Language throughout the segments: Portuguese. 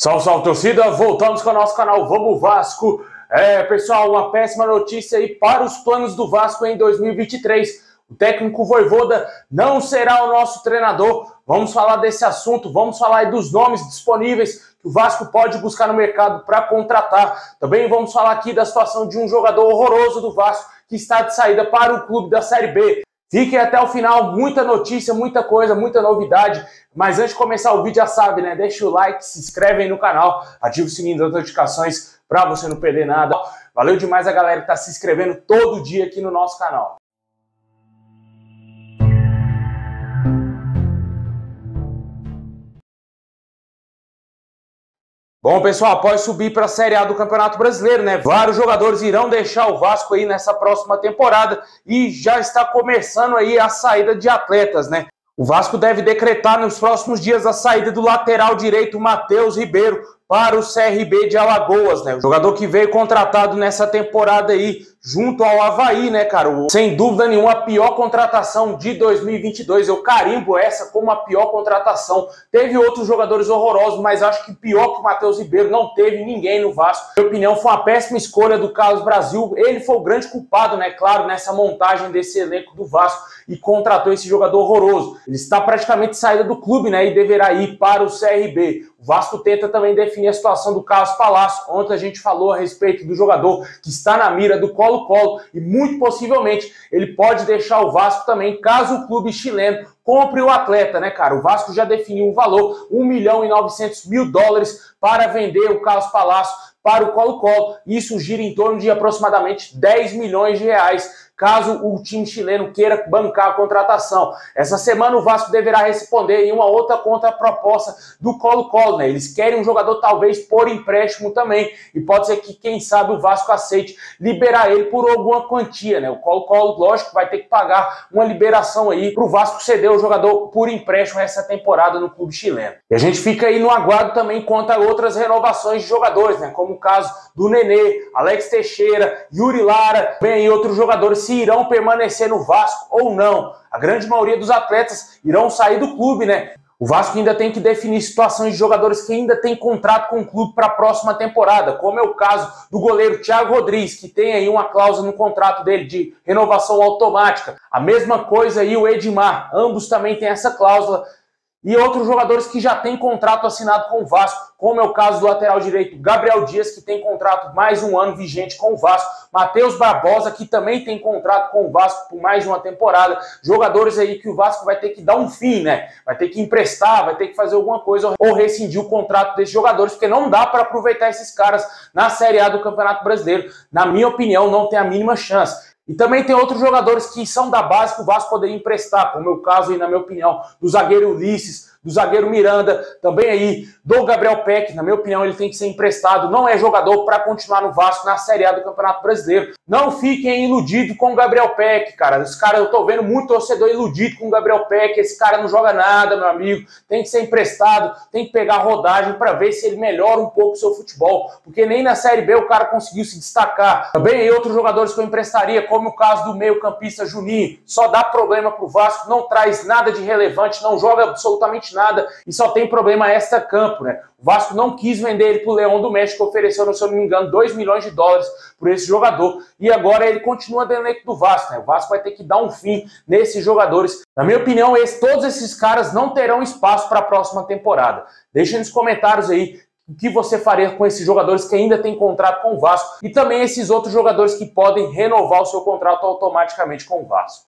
Salve, salve, torcida! Voltamos com o nosso canal Vamos Vasco. Pessoal, uma péssima notícia aí para os planos do Vasco em 2023. O técnico Vojvoda não será o nosso treinador. Vamos falar desse assunto, vamos falar aí dos nomes disponíveis que o Vasco pode buscar no mercado para contratar. Também vamos falar aqui da situação de um jogador horroroso do Vasco que está de saída para o clube da Série B. Fiquem até o final, muita notícia, muita coisa, muita novidade. Mas antes de começar o vídeo, já sabe, né? Deixa o like, se inscreve aí no canal, ativa o sininho das notificações para você não perder nada. Valeu demais a galera que está se inscrevendo todo dia aqui no nosso canal. Bom, pessoal, após subir para a Série A do Campeonato Brasileiro, né? Vários jogadores irão deixar o Vasco aí nessa próxima temporada e já está começando aí a saída de atletas, né? O Vasco deve decretar nos próximos dias a saída do lateral direito Matheus Ribeiro para o CRB de Alagoas, né? O jogador que veio contratado nessa temporada aí junto ao Avaí, né, cara? Sem dúvida nenhuma, a pior contratação de 2022. Eu carimbo essa como a pior contratação. Teve outros jogadores horrorosos, mas acho que pior que o Matheus Ribeiro não teve ninguém no Vasco. Na minha opinião, foi uma péssima escolha do Carlos Brasil. Ele foi o grande culpado, né, claro, nessa montagem desse elenco do Vasco e contratou esse jogador horroroso. Ele está praticamente saída do clube, né, e deverá ir para o CRB. O Vasco tenta também definir a situação do Carlos Palácio. Ontem a gente falou a respeito do jogador que está na mira do Colo-Colo e muito possivelmente ele pode deixar o Vasco também, caso o clube chileno compre o atleta, né, cara? O Vasco já definiu um valor, $1.900.000 para vender o Carlos Palácio para o Colo-Colo. Isso gira em torno de aproximadamente 10 milhões de reais, caso o time chileno queira bancar a contratação. Essa semana o Vasco deverá responder em uma outra contraproposta do Colo-Colo, né? Eles querem um jogador talvez por empréstimo também, e pode ser que, quem sabe, o Vasco aceite liberar ele por alguma quantia, né? O Colo-Colo, lógico, vai ter que pagar uma liberação aí para o Vasco ceder o jogador por empréstimo essa temporada no clube chileno. E a gente fica aí no aguardo também quanto a outras renovações de jogadores, né? Como o caso do Nenê, Alex Teixeira, Yuri Lara, bem, outros jogadores se irão permanecer no Vasco ou não. A grande maioria dos atletas irão sair do clube, né? O Vasco ainda tem que definir situações de jogadores que ainda têm contrato com o clube para a próxima temporada, como é o caso do goleiro Thiago Rodrigues, que tem aí uma cláusula no contrato dele de renovação automática. A mesma coisa aí o Edmar, ambos também têm essa cláusula. E outros jogadores que já têm contrato assinado com o Vasco, como é o caso do lateral direito Gabriel Dias, que tem contrato mais um ano vigente com o Vasco, Matheus Barbosa, que também tem contrato com o Vasco por mais uma temporada, jogadores aí que o Vasco vai ter que dar um fim, né? Vai ter que emprestar, vai ter que fazer alguma coisa ou rescindir o contrato desses jogadores, porque não dá para aproveitar esses caras na Série A do Campeonato Brasileiro. Na minha opinião, não tem a mínima chance. E também tem outros jogadores que são da base que o Vasco poderia emprestar, como é o caso aí, na minha opinião, do zagueiro Ulisses, do zagueiro Miranda, também aí do Gabriel Peck. Na minha opinião, ele tem que ser emprestado, não é jogador para continuar no Vasco na Série A do Campeonato Brasileiro. Não fiquem iludidos com o Gabriel Peck, cara. Esse cara, eu tô vendo muito torcedor iludido com o Gabriel Peck. Esse cara não joga nada, meu amigo. Tem que ser emprestado, tem que pegar rodagem para ver se ele melhora um pouco o seu futebol, porque nem na Série B o cara conseguiu se destacar. Também aí outros jogadores que eu emprestaria, como o caso do meio-campista Juninho, só dá problema pro Vasco, não traz nada de relevante, não joga absolutamente nada e só tem problema extra-campo, né? O Vasco não quis vender ele pro Leão do México, ofereceu, se eu não me engano, $2 milhões por esse jogador, e agora ele continua dentro do elenco do Vasco, né? O Vasco vai ter que dar um fim nesses jogadores. Na minha opinião, todos esses caras não terão espaço para a próxima temporada. Deixa nos comentários aí o que você faria com esses jogadores que ainda têm contrato com o Vasco e também esses outros jogadores que podem renovar o seu contrato automaticamente com o Vasco.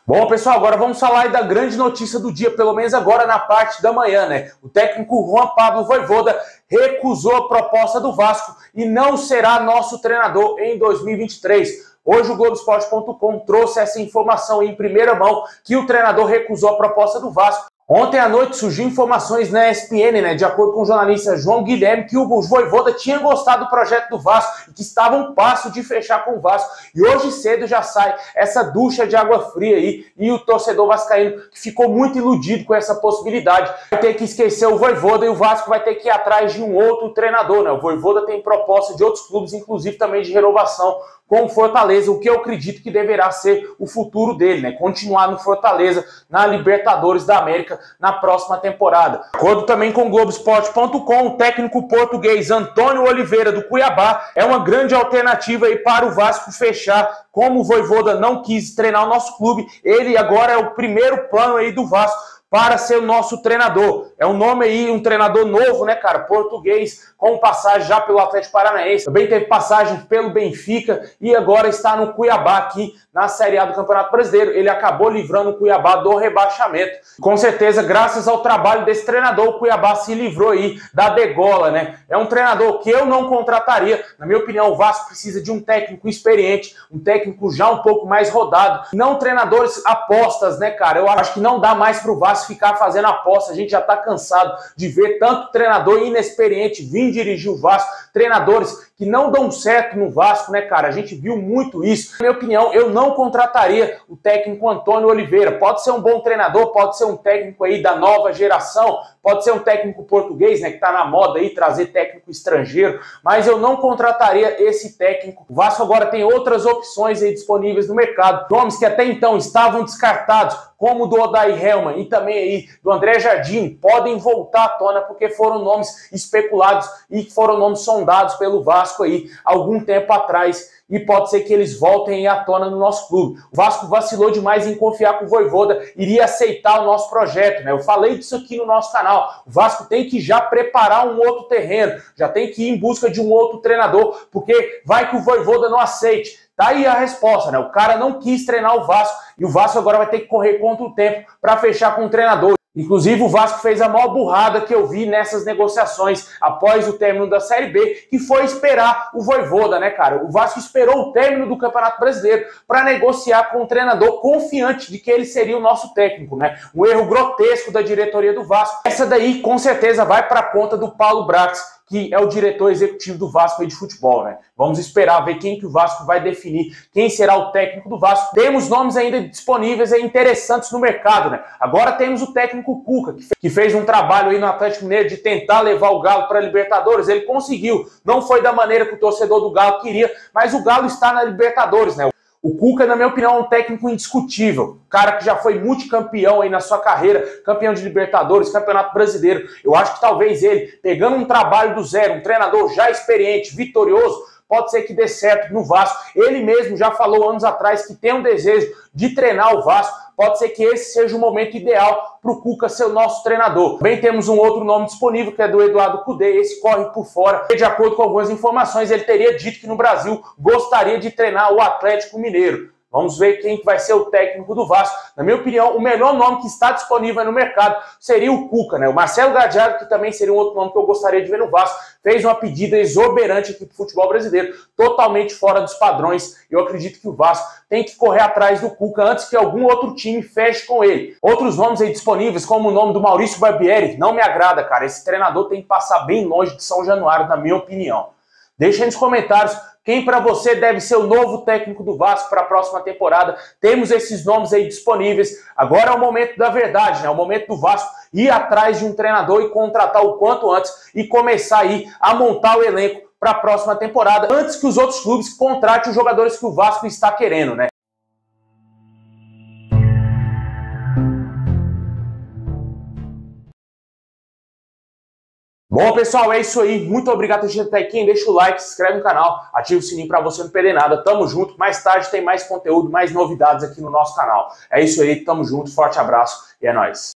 Bom, pessoal, agora vamos falar aí da grande notícia do dia, pelo menos agora na parte da manhã, né? O técnico Juan Pablo Vojvoda recusou a proposta do Vasco e não será nosso treinador em 2023. Hoje o Globoesporte.com trouxe essa informação em primeira mão, que o treinador recusou a proposta do Vasco. Ontem à noite surgiu informações na ESPN, né, de acordo com o jornalista João Guilherme, que o Vojvoda tinha gostado do projeto do Vasco e que estava a um passo de fechar com o Vasco. E hoje cedo já sai essa ducha de água fria aí, e o torcedor vascaíno que ficou muito iludido com essa possibilidade vai ter que esquecer o Vojvoda e o Vasco vai ter que ir atrás de um outro treinador, né? O Vojvoda tem proposta de outros clubes, inclusive também de renovação com o Fortaleza, o que eu acredito que deverá ser o futuro dele, né? Continuar no Fortaleza, na Libertadores da América, na próxima temporada. De acordo também com o Globoesporte.com, o técnico português Antônio Oliveira, do Cuiabá, é uma grande alternativa aí para o Vasco fechar. Como o Vojvoda não quis treinar o nosso clube, ele agora é o primeiro plano aí do Vasco para ser o nosso treinador. É um nome aí, um treinador novo, né, cara? Português, com passagem já pelo Atlético Paranaense. Também teve passagem pelo Benfica e agora está no Cuiabá aqui na Série A do Campeonato Brasileiro. Ele acabou livrando o Cuiabá do rebaixamento. Com certeza, graças ao trabalho desse treinador, o Cuiabá se livrou aí da degola, né? É um treinador que eu não contrataria. Na minha opinião, o Vasco precisa de um técnico experiente, um técnico já um pouco mais rodado. Não treinadores apostas, né, cara? Eu acho que não dá mais pro Vasco ficar fazendo aposta. A gente já tá cansado de ver tanto treinador inexperiente vir dirigir o Vasco, treinadores que não dão certo no Vasco, né, cara? A gente viu muito isso. Na minha opinião, eu não contrataria o técnico Antônio Oliveira. Pode ser um bom treinador, pode ser um técnico aí da nova geração, pode ser um técnico português, né, que tá na moda aí, trazer técnico estrangeiro, mas eu não contrataria esse técnico. O Vasco agora tem outras opções aí disponíveis no mercado, nomes que até então estavam descartados, como o do Odair Hellmann e também aí do André Jardim, podem voltar à tona porque foram nomes especulados e foram nomes sondados pelo Vasco aí algum tempo atrás. E pode ser que eles voltem à tona no nosso clube. O Vasco vacilou demais em confiar que o Vojvoda iria aceitar o nosso projeto, né? Eu falei disso aqui no nosso canal. O Vasco tem que já preparar um outro terreno, já tem que ir em busca de um outro treinador, porque vai que o Vojvoda não aceite. Tá aí a resposta, né? O cara não quis treinar o Vasco e o Vasco agora vai ter que correr contra o tempo para fechar com o treinador. Inclusive, o Vasco fez a maior burrada que eu vi nessas negociações após o término da Série B, que foi esperar o Vojvoda, né, cara? O Vasco esperou o término do Campeonato Brasileiro para negociar com o treinador, confiante de que ele seria o nosso técnico, né? Um erro grotesco da diretoria do Vasco. Essa daí, com certeza, vai para a conta do Paulo Brax, que é o diretor executivo do Vasco aí de futebol, né? Vamos esperar ver quem que o Vasco vai definir, quem será o técnico do Vasco. Temos nomes ainda disponíveis e interessantes no mercado, né? Agora temos o técnico Cuca, que fez um trabalho aí no Atlético Mineiro de tentar levar o Galo para a Libertadores. Ele conseguiu, não foi da maneira que o torcedor do Galo queria, mas o Galo está na Libertadores, né? O Cuca, na minha opinião, é um técnico indiscutível. Cara que já foi multicampeão aí na sua carreira, campeão de Libertadores, Campeonato Brasileiro. Eu acho que talvez ele, pegando um trabalho do zero, um treinador já experiente, vitorioso, pode ser que dê certo no Vasco. Ele mesmo já falou anos atrás que tem um desejo de treinar o Vasco. Pode ser que esse seja o momento ideal para o Cuca ser o nosso treinador. Também temos um outro nome disponível, que é do Eduardo Cudê. Esse corre por fora. De acordo com algumas informações, ele teria dito que no Brasil gostaria de treinar o Atlético Mineiro. Vamos ver quem vai ser o técnico do Vasco. Na minha opinião, o melhor nome que está disponível no mercado seria o Cuca, né? O Marcelo Gadiardo, que também seria um outro nome que eu gostaria de ver no Vasco, fez uma pedida exoberante aqui para o futebol brasileiro, totalmente fora dos padrões. Eu acredito que o Vasco tem que correr atrás do Cuca antes que algum outro time feche com ele. Outros nomes aí disponíveis, como o nome do Maurício Barbieri, não me agrada, cara. Esse treinador tem que passar bem longe de São Januário, na minha opinião. Deixa aí nos comentários quem para você deve ser o novo técnico do Vasco para a próxima temporada. Temos esses nomes aí disponíveis. Agora é o momento da verdade, né? É o momento do Vasco ir atrás de um treinador e contratar o quanto antes e começar aí a montar o elenco para a próxima temporada, antes que os outros clubes contratem os jogadores que o Vasco está querendo, né? Bom, pessoal, é isso aí. Muito obrigado por assistir até aqui. Deixa o like, se inscreve no canal, ativa o sininho para você não perder nada. Tamo junto. Mais tarde tem mais conteúdo, mais novidades aqui no nosso canal. É isso aí. Tamo junto. Forte abraço e é nóis.